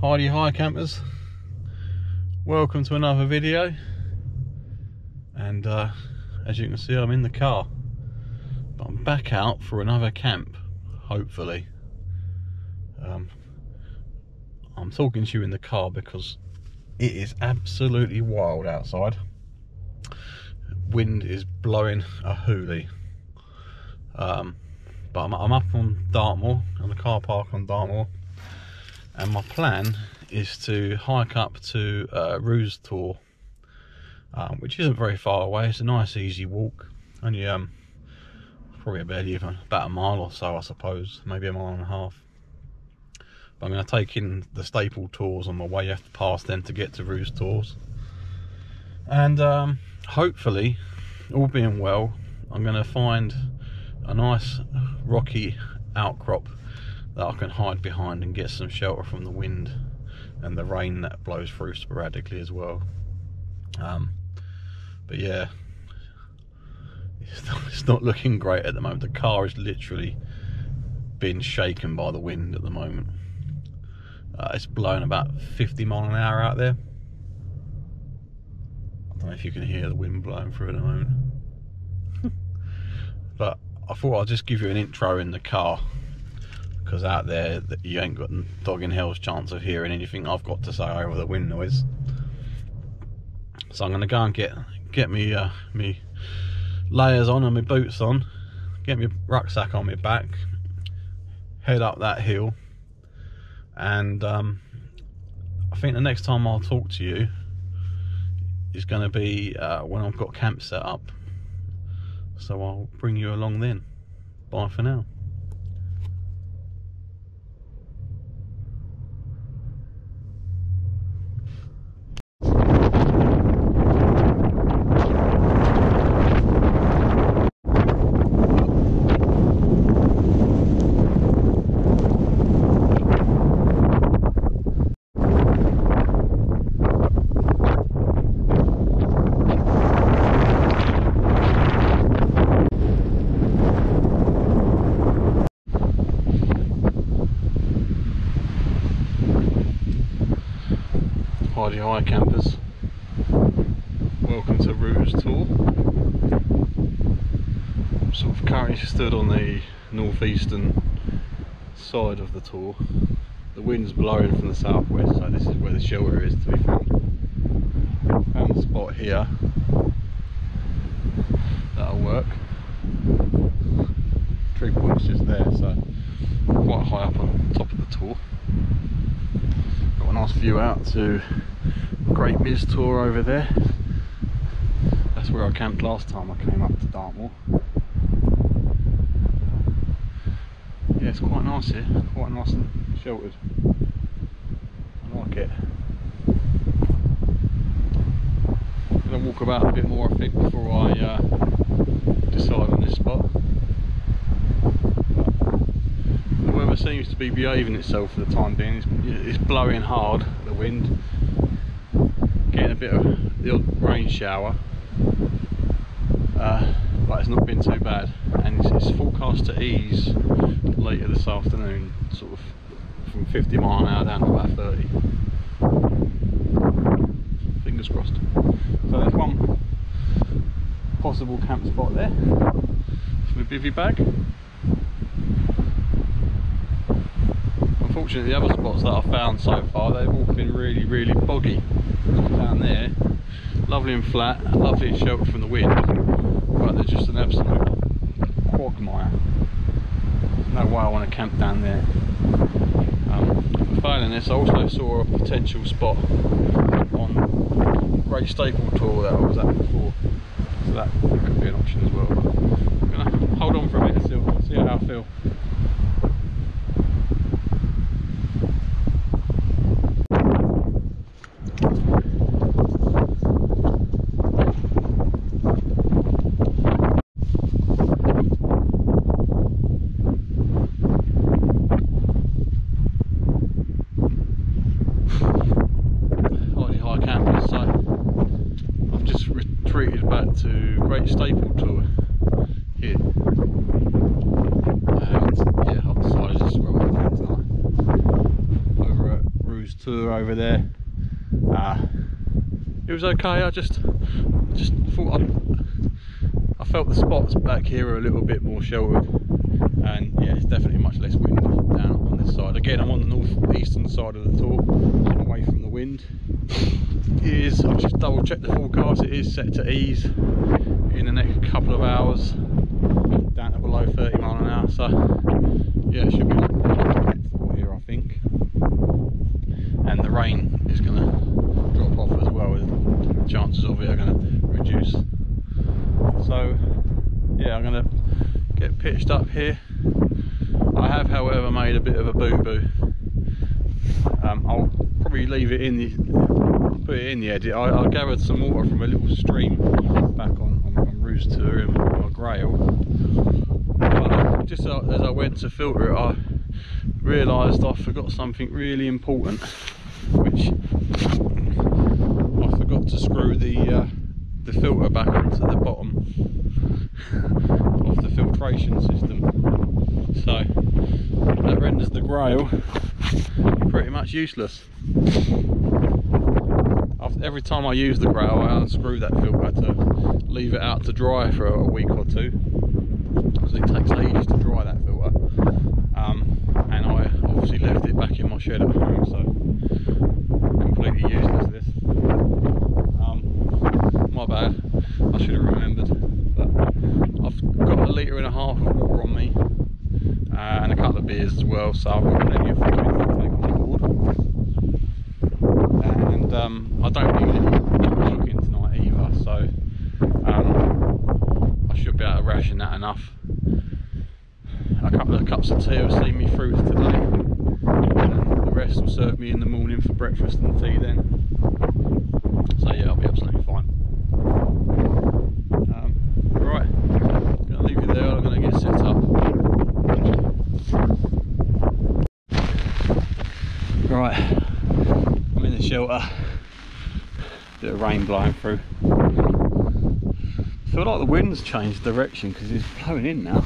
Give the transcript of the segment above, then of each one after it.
Hi campers, welcome to another video. And as you can see, I'm in the car, but I'm back out for another camp, hopefully. I'm talking to you in the car because it is absolutely wild outside. Wind is blowing a hoolie. But I'm up on Dartmoor, on the car park on Dartmoor, and my plan is to hike up to Great Tor, which isn't very far away. It's a nice easy walk, only probably about a mile or so, I suppose, maybe a mile and a half. But I'm going to take in the Staple Tors on my way. You have to pass them to get to Great Tors, and hopefully, all being well, I'm going to find a nice rocky outcrop that I can hide behind and get some shelter from the wind and the rain that blows through sporadically as well. But yeah, it's not looking great at the moment. The car is literally being shaken by the wind at the moment. It's blowing about 50 miles an hour out there. I don't know if you can hear the wind blowing through at the moment. But I thought I'd just give you an intro in the car, because out there you ain't got a dog in hell's chance of hearing anything I've got to say over the wind noise. So I'm going to go and get me me layers on and my boots on, get my rucksack on my back, head up that hill, and I think the next time I'll talk to you is going to be when I've got camp set up. So I'll bring you along then. Bye for now. Hi campers, welcome to Great Tor. I'm sort of currently stood on the northeastern side of the Tor. The wind's blowing from the southwest, so this is where the shelter is to be found. Found the spot here, that'll work. Tree point's just there, so quite high up on top of the Tor. Got a nice view out to Great Staple Tor over there. That's where I camped last time I came up to Dartmoor. Yeah, it's quite nice here, quite nice and sheltered. I like it. I'm going to walk about a bit more, I think, before I decide on this spot. The weather seems to be behaving itself for the time being. It's blowing hard, the wind. Getting a bit of the odd rain shower, but it's not been too bad, and it's forecast to ease later this afternoon, sort of from 50 miles an hour down to about 30. Fingers crossed. So there's one possible camp spot there. It's my bivvy bag. Unfortunately, the other spots that I've found so far, they've all been really boggy. Down there, lovely and flat, lovely and sheltered from the wind, but they're just an absolute quagmire. There's no way I want to camp down there. Failing this, I also saw a potential spot on Great Staple Tor that I was at before, so that could be an option as well. But I'm going to hold on for a minute and see how I feel. To Great Staple Tor here. Yeah, I've decided this is where we're going tonight. Over at Great Ruse Tor over there. It was okay. I just thought I felt the spots back here are a little bit more sheltered, and yeah, it's definitely much less wind down on this side. Again, I'm on the northeastern side of the Tor, away from the wind. I've just double checked the forecast, it is set to ease in the next couple of hours down to below 30 mile an hour, so yeah, it should be for here, I think. And the rain is going to drop off as well, the chances of it are going to reduce. So yeah, I'm going to get pitched up here. I have, however, made a bit of a boo-boo. I'll probably leave it in the, put it in the edit. I gathered some water from a little stream back on Ruse Tor in my grail. But just as I went to filter it, I realised I forgot something really important, which I forgot to screw the filter back onto the bottom of the filtration system. So that renders the grail pretty much useless. Every time I use the grail, I unscrew that filter to leave it out to dry for a week or two, because it takes ages to dry that filter. And I obviously left it back in my shed at home, so completely useless this. My bad, I should have remembered. But I've got 1.5 litres of water on me, and a couple of beers as well, so I've got plenty of fluid to take on board. And I don't need any cooking tonight either, so I should be able to ration that enough. A couple of cups of tea will see me through today, and the rest will serve me in the morning for breakfast and tea then. So yeah, I'll be absolutely fine. Right, I'm going to leave you there, I'm going to get set up. Right, I'm in the shelter, bit of rain blowing through. I feel like the wind's changed direction because it's blowing in now.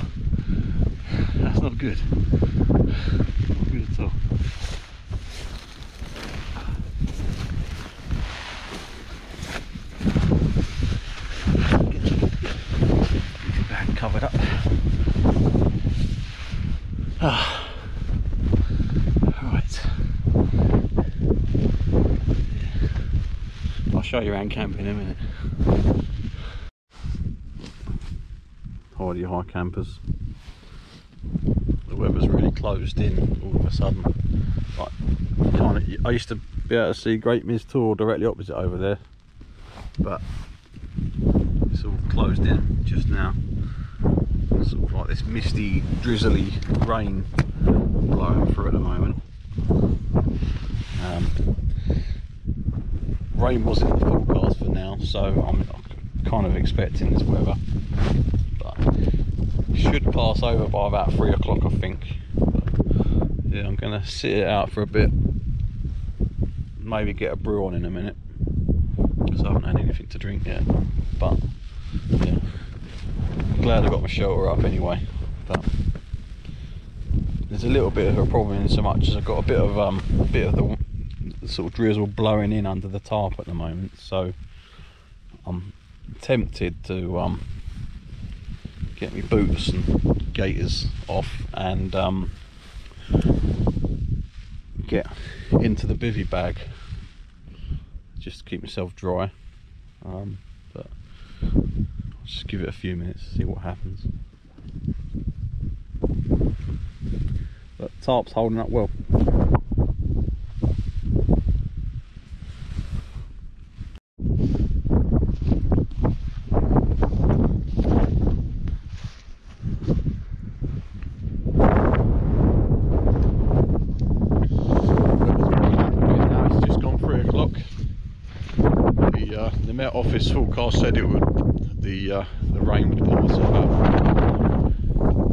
That's not good. Not good at all. Get the bag covered up. Right. I'll show you around camping in a minute. Tidy high campers. The weather's really closed in all of a sudden. Like, I used to be able to see Great Tor directly opposite over there, but it's all closed in just now. It's sort of like this misty, drizzly rain blowing through at the moment. Rain was in the forecast for now, so I'm kind of expecting this weather, but it should pass over by about 3 o'clock, I think. But yeah, I'm going to sit it out for a bit, maybe get a brew on in a minute, because I haven't had anything to drink yet. But yeah, I'm glad I got my shelter up anyway. But there's a little bit of a problem in so much as I've got a bit of the sort of drizzle blowing in under the tarp at the moment, so I'm tempted to get my boots and gaiters off and get into the bivvy bag just to keep myself dry, but I'll just give it a few minutes to see what happens. But tarp's holding up well. The Met Office forecast said it would, the rain would pass about.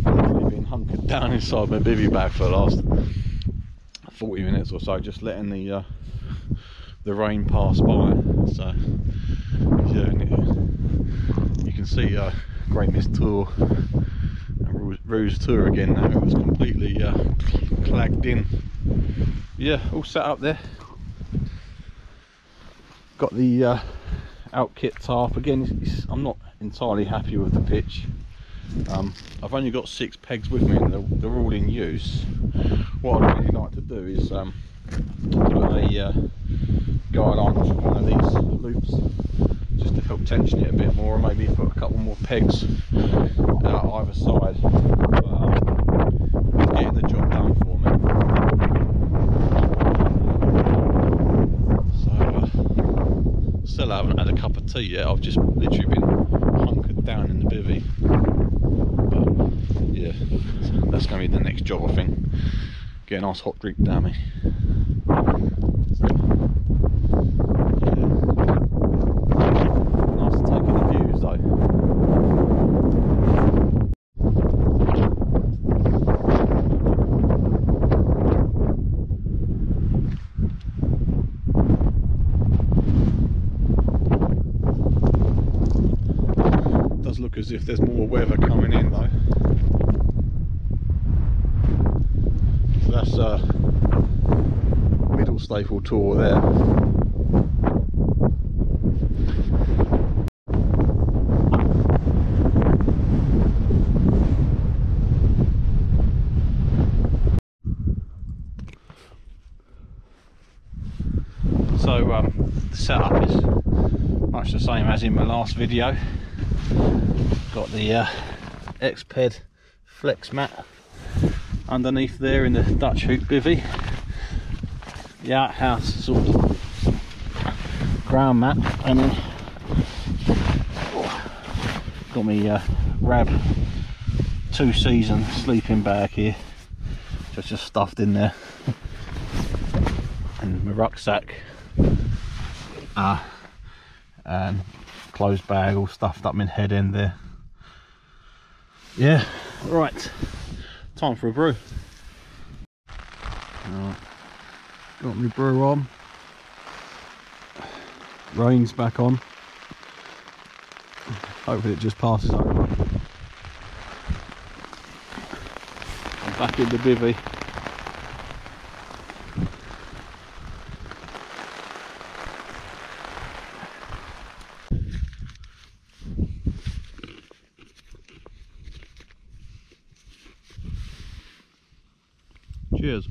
I've been hunkered down inside my bivvy bag for the last 40 minutes or so, just letting the rain pass by. So yeah, you can see Great Tor and Ruse Tor again now. It was completely clagged in. Yeah, all set up there. Got the Alpkit tarp again. I'm not entirely happy with the pitch. I've only got 6 pegs with me and they're all in use. What I'd really like to do is put a guide on one of these loops just to help tension it a bit more, and maybe put a couple more pegs out either side. But, it's getting the job done for me. So still haven't had a cup of tea yet. I've just literally been hunkered down in the bivvy. But yeah, that's going to be the next job, I think. Get a nice hot drink down me. So, yeah. Nice to take in the views though. Does look as if there's more weather coming in though. So that's Great Staple Tor there. So the setup is much the same as in my last video. Got the X-Ped flex mat underneath there in the Dutch Hooped Bivvi. The outhouse sort of ground mat, and then got me Rab 2 season sleeping bag here, just stuffed in there, and my rucksack and clothes bag all stuffed up in head end there. Yeah, right, time for a brew. Got my brew on, rain's back on, hopefully it just passes over. I'm back in the bivvy. Cheers.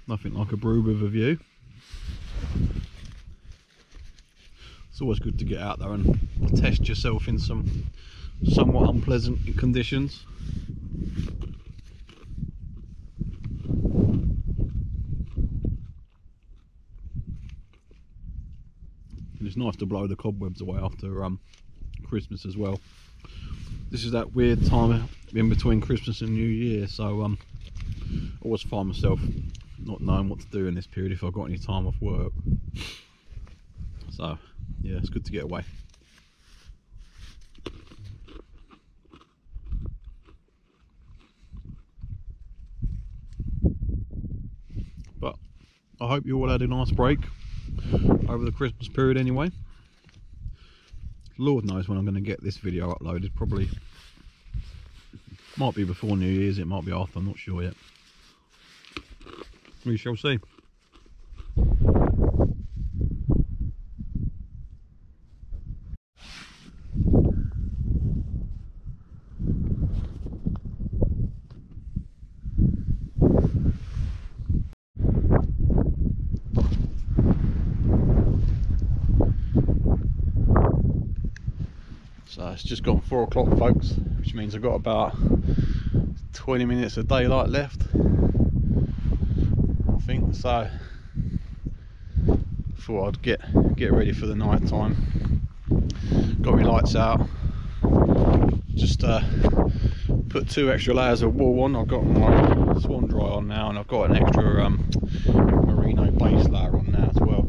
Nothing like a brew with a view. It's always good to get out there and test yourself in some somewhat unpleasant conditions. And it's nice to blow the cobwebs away after Christmas as well. This is that weird time in between Christmas and New Year, so I always find myself not knowing what to do in this period if I've got any time off work. So yeah, it's good to get away. But I hope you all had a nice break over the Christmas period anyway. Lord knows when I'm going to get this video uploaded. Probably might be before New Year's, it might be after, I'm not sure yet. We shall see. So it's just gone 4 o'clock, folks, which means I've got about 20 minutes of daylight left, I think. So thought I'd get ready for the night time. Got my lights out, just put 2 extra layers of wool on. I've got my swan dry on now, and I've got an extra merino base layer on now as well.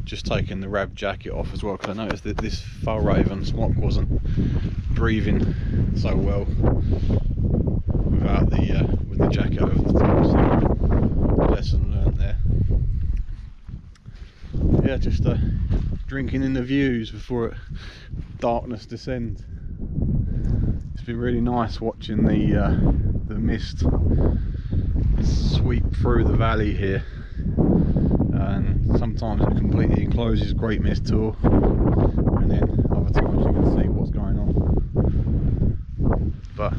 Just taking the Rab jacket off as well, because I noticed that this Fjallraven smock wasn't breathing so well without with the jacket over the top. So lesson learnt there. Yeah, just drinking in the views before darkness descends. It's been really nice watching the mist sweep through the valley here, and sometimes it completely encloses Great Mist Tor, and then other times you can see what's going on. But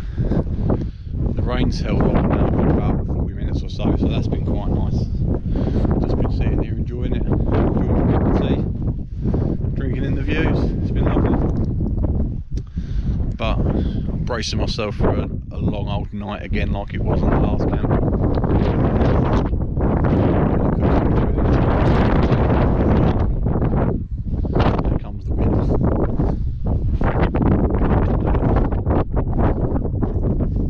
the rain's held off now for about 40 minutes or so, so that's been quite nice. Just been sitting here enjoying it, enjoying a cup of tea, drinking in the views. It's been lovely. But I'm bracing myself for a long old night again, like it was on the last camp. There comes the wind.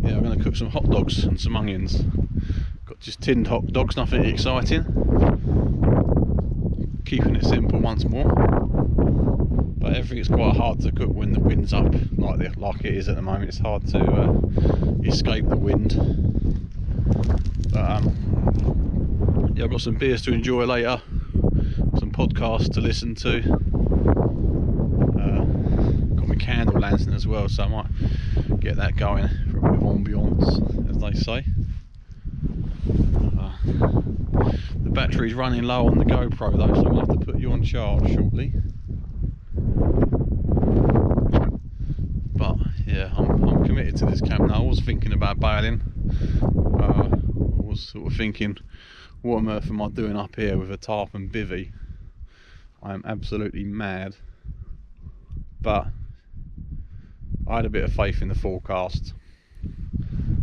Yeah, I'm going to cook some hot dogs and some onions. Got just tinned hot dogs, nothing exciting. Keeping it simple once more. But everything's quite hard to cook when the wind's up like it is at the moment. It's hard to escape the wind. But yeah, I've got some beers to enjoy later, some podcasts to listen to. Got my candle lantern as well, so I might get that going for a bit of ambiance, as they say. The battery's running low on the GoPro though, so I'm going to have to put you on charge shortly. But yeah, I'm committed to this camp now. I was thinking about bailing. I was sort of thinking, what on earth am I doing up here with a Tarp and Bivvy? I am absolutely mad. But I had a bit of faith in the forecast,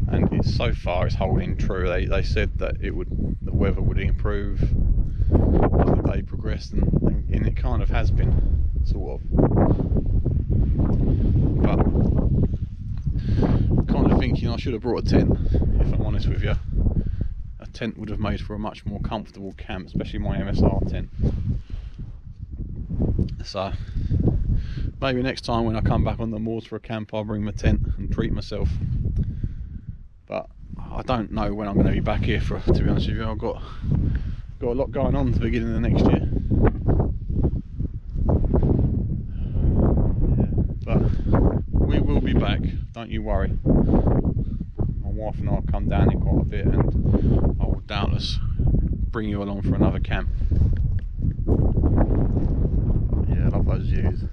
and so far it's holding true. They said that the weather would improve as the day progressed, and it kind of has been, sort of. But kind of thinking I should have brought a tent, if I'm honest with you. A tent would have made for a much more comfortable camp, especially my MSR tent. So maybe next time when I come back on the moors for a camp, I'll bring my tent and treat myself. But I don't know when I'm going to be back here for, to be honest with you. I've got a lot going on at the beginning of next year. Yeah, but we will be back, don't you worry. My wife and I will come down here quite a bit, and I will doubtless bring you along for another camp. Yeah, I love those views.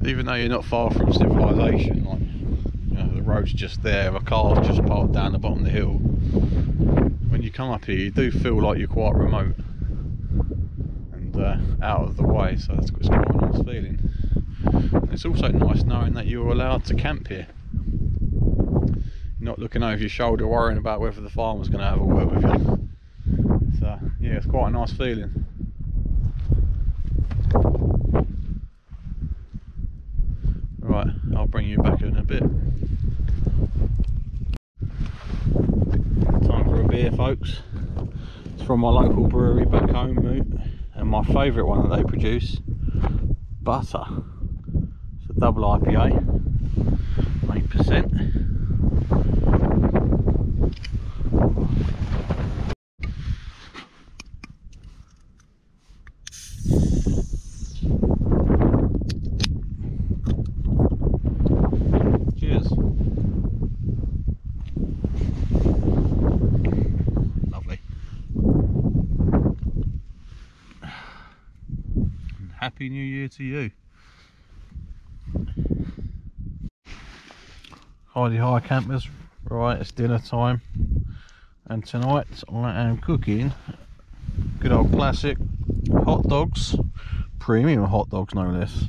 Even though you're not far from civilization, like, you know, the road's just there, a car's just parked down the bottom of the hill. When you come up here, you do feel like you're quite remote and out of the way, so it's quite a nice feeling. And it's also nice knowing that you're allowed to camp here. You're not looking over your shoulder worrying about whether the farmer's going to have a word with you. So yeah, it's quite a nice feeling. Right, I'll bring you back in a bit. Time for a beer, folks. It's from my local brewery back home, Moot, and my favourite one that they produce, Butter. It's a double IPA, 8%. Happy New Year to you. Hi campers, right, it's dinner time, and tonight I am cooking good old classic hot dogs, premium hot dogs no less.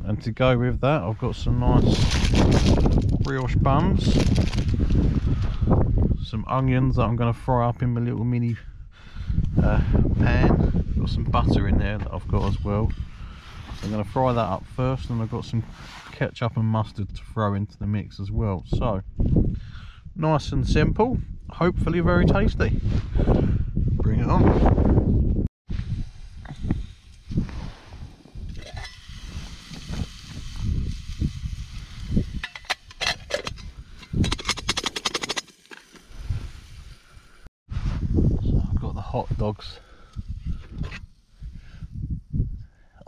And to go with that I've got some nice brioche buns, some onions that I'm going to fry up in my little mini pan. Got some butter in there that I've got as well, so I'm going to fry that up first, and I've got some ketchup and mustard to throw into the mix as well. So nice and simple, hopefully very tasty. Bring it on. So I've got the hot dogs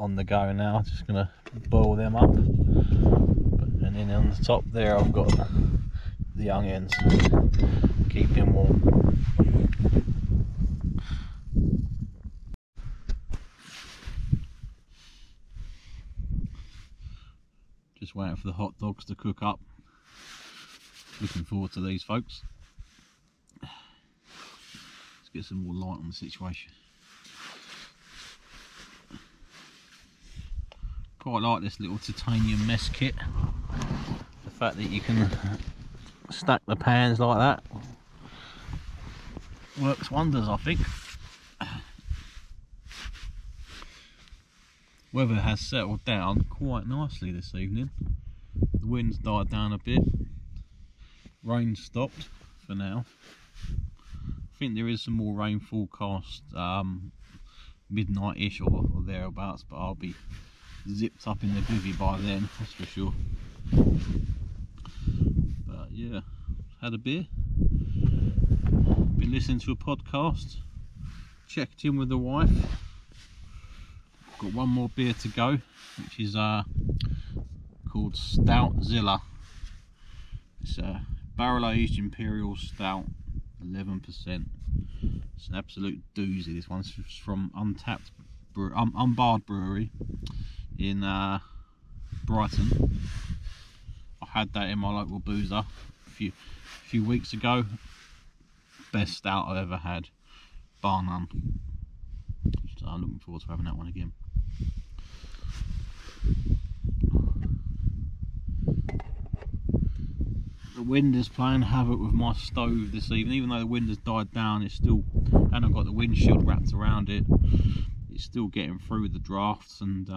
on the go now. Just gonna boil them up, and then on the top there I've got the young hens, keep him warm. Just waiting for the hot dogs to cook up. Looking forward to these, folks. Let's get some more light on the situation. Quite like this little titanium mess kit. The fact that you can stack the pans like that works wonders, I think. Weather has settled down quite nicely this evening. The wind's died down a bit. Rain stopped for now. I think there is some more rain forecast midnight-ish or thereabouts, but I'll be zipped up in the bivvy by then, that's for sure. But yeah, had a beer, been listening to a podcast, checked in with the wife. Got one more beer to go, which is called Stoutzilla. It's a barrel-aged imperial stout, 11%. It's an absolute doozy. This one's from Unbarred Brewery in Brighton. I had that in my local boozer a few weeks ago. Best stout I've ever had, bar none. So I'm looking forward to having that one again. The wind is playing havoc with my stove this evening. Even though the wind has died down, it's still, and I've got the windshield wrapped around it, it's still getting through the drafts and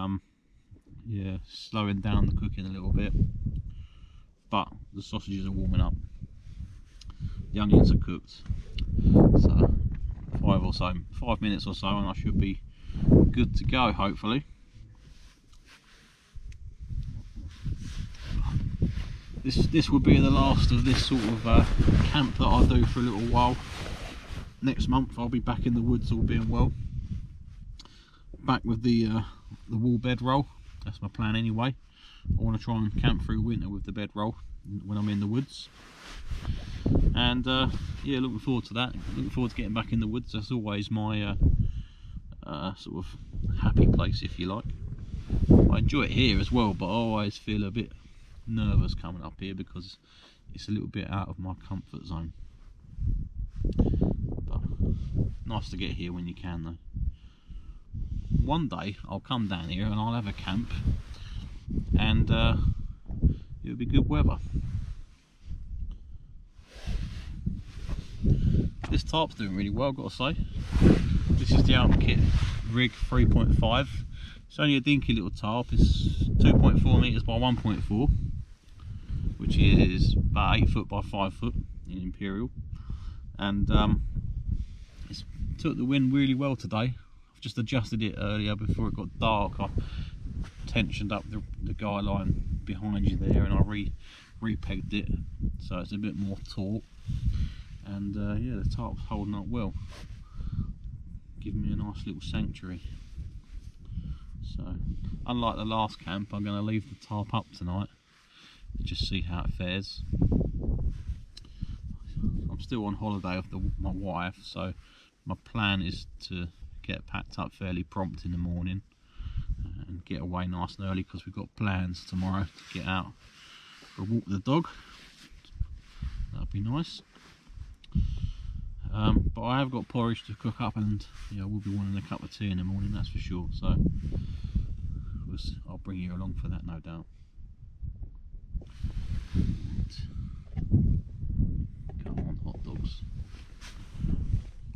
yeah, slowing down the cooking a little bit. But the sausages are warming up. The onions are cooked. So 5 minutes or so and I should be good to go, hopefully. This will be the last of this sort of camp that I'll do for a little while. Next month I'll be back in the woods, all being well. Back with the wool bedroll. That's my plan anyway. I want to try and camp through winter with the bedroll when I'm in the woods. And yeah, looking forward to that. Looking forward to getting back in the woods. That's always my sort of happy place, if you like. I enjoy it here as well, but I always feel a bit nervous coming up here because it's a little bit out of my comfort zone. But nice to get here when you can, though. One day I'll come down here and I'll have a camp, and it'll be good weather. This tarp's doing really well, I've got to say. This is the Alpkit Rig 3.5. It's only a dinky little tarp. It's 2.4 metres by 1.4, which is about 8 foot by 5 foot in Imperial. And it's took the wind really well today. I've just adjusted it earlier before it got dark. I tensioned up the guy line behind you there, and I re-pegged it so it's a bit more taut. And yeah, the tarp's holding up well, giving me a nice little sanctuary. So unlike the last camp, I'm going to leave the tarp up tonight, just see how it fares. I'm still on holiday with my wife, so my plan is to get packed up fairly prompt in the morning and get away nice and early, because we've got plans tomorrow to get out for a walk with the dog. That'd be nice. But I have got porridge to cook up, and you know, we'll be wanting a cup of tea in the morning, that's for sure. So I'll bring you along for that, no doubt. Come on, hot dogs.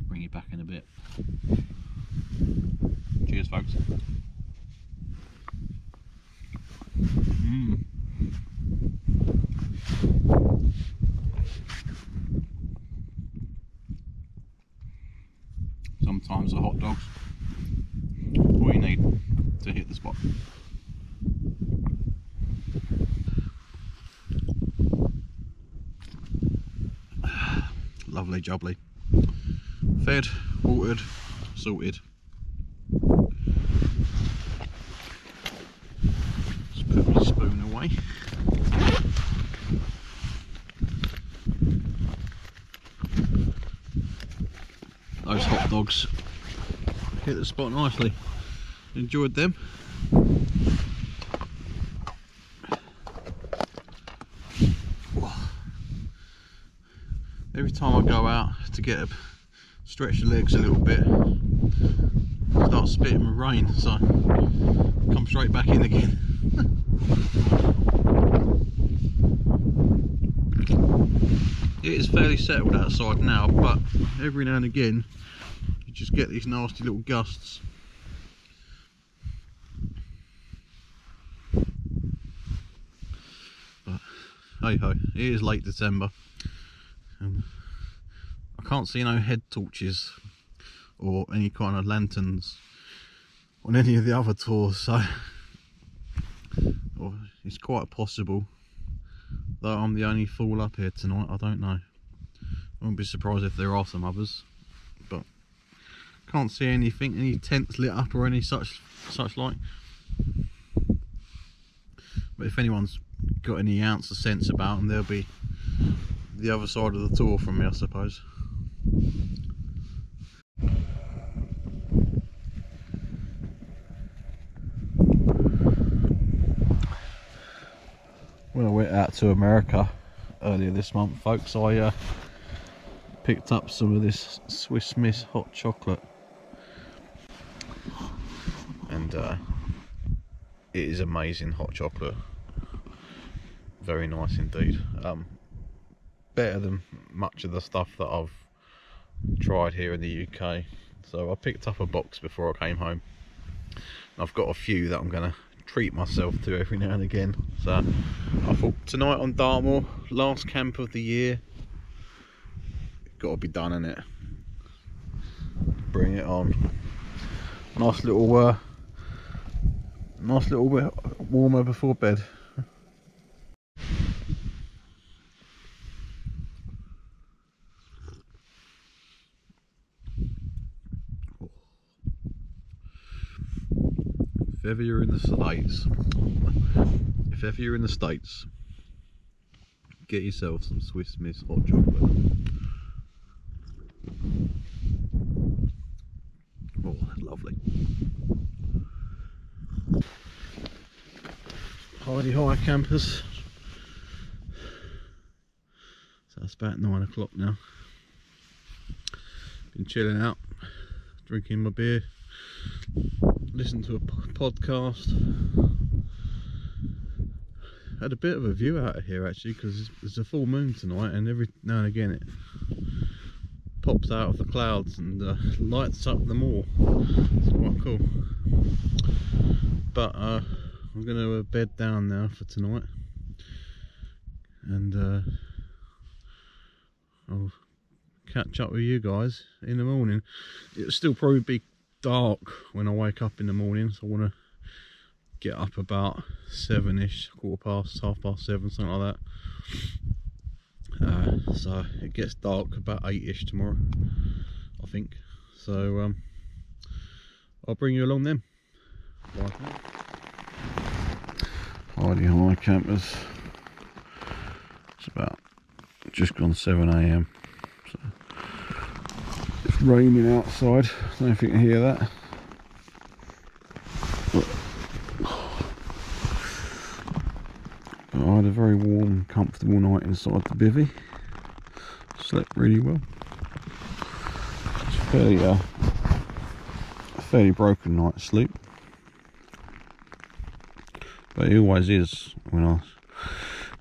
Bring you back in a bit. Cheers, folks. Sometimes the hot dogs, all you need to hit the spot. Lovely jubbly. Fed, watered, salted. anyway. Those hot dogs hit the spot nicely. Enjoyed them. Every time I go out to stretch the legs a little bit, I start spitting with rain, so come straight back in again. It is fairly settled outside now, but every now and again you just get these nasty little gusts. But hey ho, it is late December. I can't see no head torches or any kind of lanterns on any of the other tours, so it's quite possible that I'm the only fool up here tonight. I don't know. I wouldn't be surprised if there are some others, but can't see anything, any tents lit up or any such like. But if anyone's got any ounce of sense about them, they'll be the other side of the tour from me, I suppose. When I went out to America earlier this month, folks, I picked up some of this Swiss Miss hot chocolate, and it is amazing hot chocolate. Very nice indeed. Better than much of the stuff that I've tried here in the UK. So I picked up a box before I came home. I've got a few that I'm going to treat myself to every now and again. So I thought tonight on Dartmoor, last camp of the year, got to be done, innit? Bring it on. Nice little warmer before bed. If ever you're in the States, get yourself some Swiss Miss hot chocolate. Oh, lovely. Hi campers. So it's about 9 o'clock now. Been chilling out, drinking my beer, listening to a podcast. Had a bit of a view out of here actually, because there's a full moon tonight, and every now and again it pops out of the clouds and lights up the moor. It's quite cool. But I'm going to bed down now for tonight, and I'll catch up with you guys in the morning. It'll still probably be dark when I wake up in the morning, so I want to get up about 7ish, 7:15, something like that. So it gets dark about 8ish tomorrow, I think. So I'll bring you along then. Hi campers. It's about just gone 7 AM. So it's raining outside. I don't know if you can hear that. But I had a very warm, comfortable night inside the bivvy. Slept really well. It's a fairly broken night's sleep, but it always is when I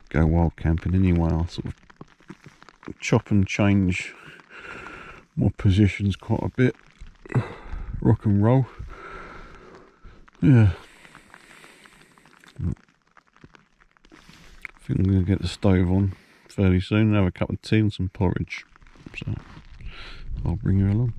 go wild camping anyway. I sort of chop and change my positions quite a bit, rock and roll. Yeah, I think I'm going to get the stove on fairly soon and have a cup of tea and some porridge, so I'll bring you along.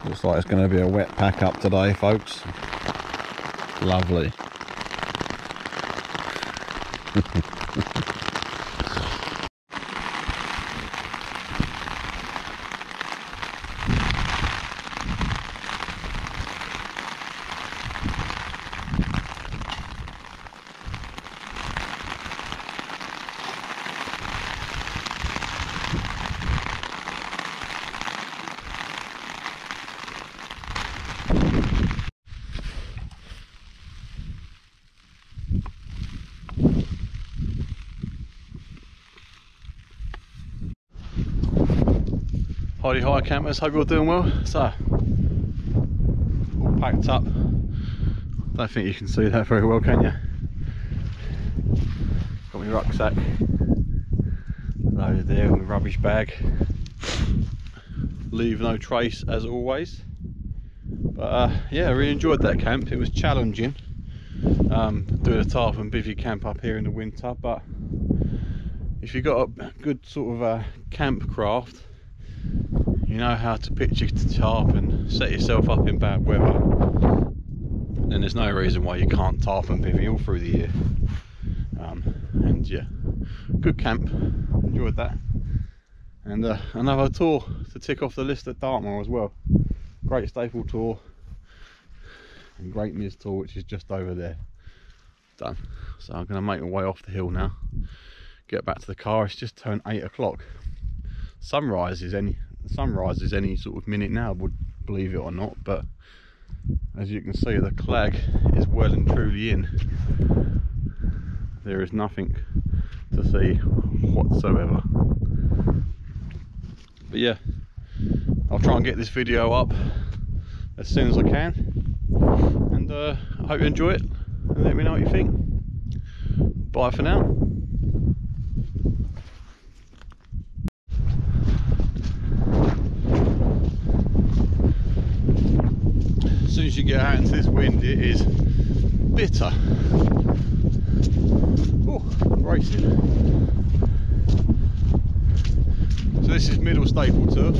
Looks like it's going to be a wet pack up today, folks. Lovely. Hi campers, hope you're doing well. So, all packed up. Don't think you can see that very well, can you? Got my rucksack loaded there, with my rubbish bag. Leave no trace as always. But yeah, I really enjoyed that camp. It was challenging doing a Tarp and Bivvy camp up here in the winter, but if you've got a good sort of camp craft, you know how to pitch your tarp and set yourself up in bad weather, then there's no reason why you can't Tarp and Bivvy all through the year. And yeah, good camp, enjoyed that. And another tour to tick off the list at Dartmoor as well. Great Staple Tor and Great Tor, which is just over there. Done. So I'm going to make my way off the hill now, get back to the car. It's just turned 8 o'clock. Sunrise is any sort of minute now, would believe it or not, but as you can see, the clag is well and truly in. There is nothing to see whatsoever. But yeah, I'll try and get this video up as soon as I can, and I hope you enjoy it and let me know what you think. Bye for now. As soon as you get out into this wind, it is bitter. Oh, racing. So this is Middle Staple Tor.